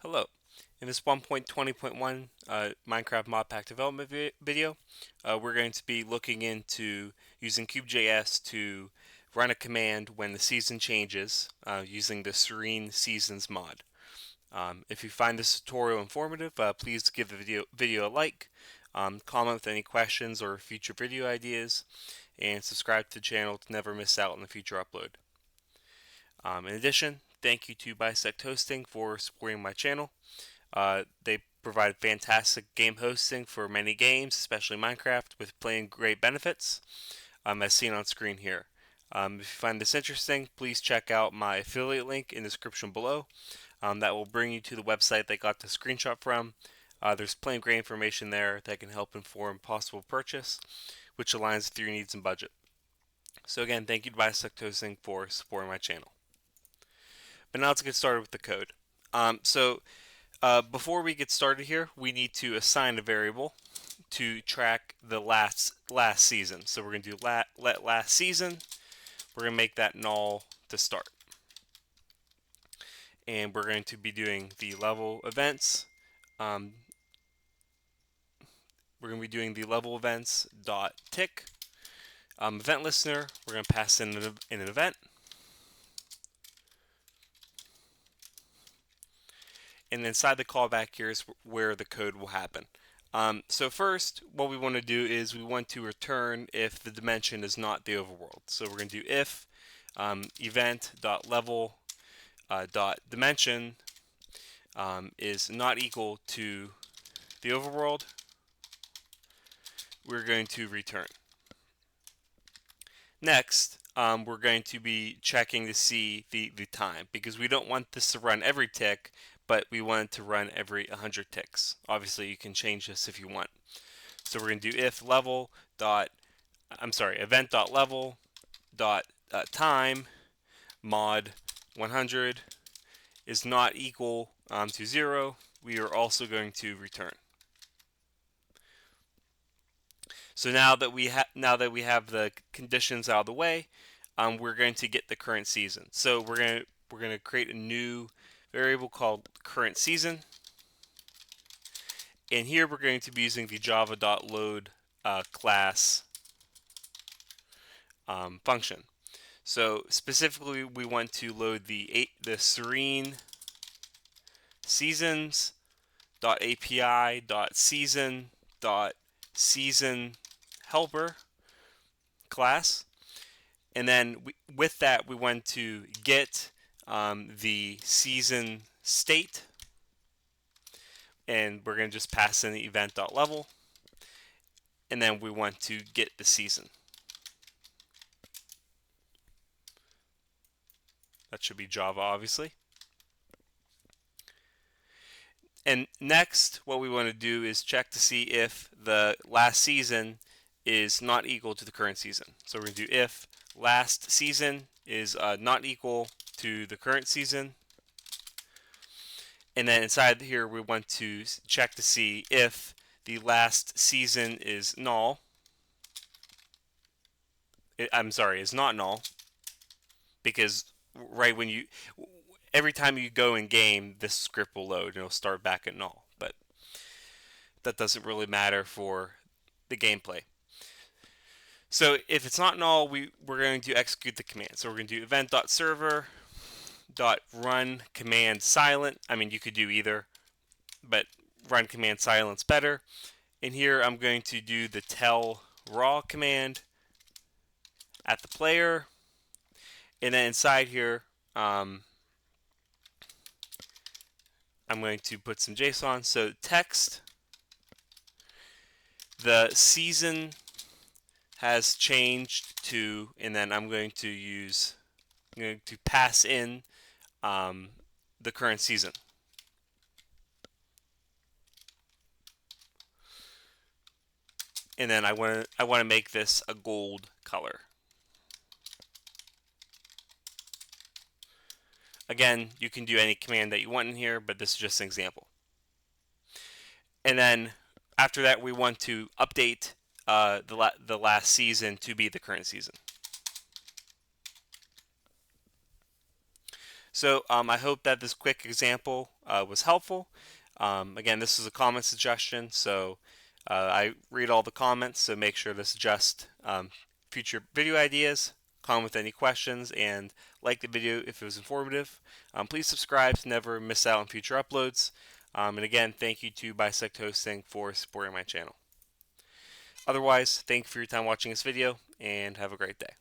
Hello. In this 1.20.1 Minecraft modpack development video, we're going to be looking into using KubeJS to run a command when the season changes using the Serene Seasons mod. If you find this tutorial informative, please give the video a like, comment with any questions or future video ideas, and subscribe to the channel to never miss out on the future upload. In addition, thank you to BisectHosting for supporting my channel. They provide fantastic game hosting for many games, especially Minecraft, with playing great benefits, as seen on screen here. If you find this interesting, please check out my affiliate link in the description below. That will bring you to the website they got the screenshot from. There's plenty of great information there that can help inform possible purchase, which aligns with your needs and budget. So again, thank you to BisectHosting for supporting my channel. But now let's get started with the code. Before we get started here, we need to assign a variable to track the last season. So we're going to do let last season. We're going to make that null to start. And we're going to be doing the level events. We're going to be doing the level events dot tick. Event listener, we're going to pass in an event. And inside the callback here is where the code will happen. So first, what we want to do is we want to return if the dimension is not the overworld. So we're going to do if event.level.dimension is not equal to the overworld. We're going to return. Next, we're going to be checking to see the time, because we don't want this to run every tick, but we want it to run every 100 ticks. Obviously, you can change this if you want. So we're going to do if event.level.time mod 100 is not equal to 0. We are also going to return. So now that we have the conditions out of the way, we're going to get the current season. So we're going to create a new variable called current season, and here we're going to be using the java.load class function. So specifically, we want to load the Serene Seasons .api.season.season helper class, and then with that we want to get the season state, and we're going to just pass in the event.level, and then we want to get the season. That should be Java, obviously. And next, what we want to do is check to see if the last season is not equal to the current season. So we're going to do if last season is not equal to the current season. And then inside here, we want to check to see if the last season is null. Is not null, because every time you go in game, this script will load and it'll start back at null. But that doesn't really matter for the gameplay. So if it's not null, we're going to execute the command. So we're going to do event.server.run command silent. I mean, you could do either, but run command silent's better. And here I'm going to do the tell raw command at the player. And then inside here, I'm going to put some JSON. So text, the season has changed to, and then I'm going to pass in the current season. And then I want to make this a gold color. Again, you can do any command that you want in here, but this is just an example. And then after that, we want to update the last season to be the current season. So I hope that this quick example was helpful. Again, this is a comment suggestion, so I read all the comments, so make sure to suggest future video ideas, comment with any questions, and like the video if it was informative. Please subscribe to never miss out on future uploads. And again, thank you to BisectHosting for supporting my channel. Otherwise, thank you for your time watching this video, and have a great day.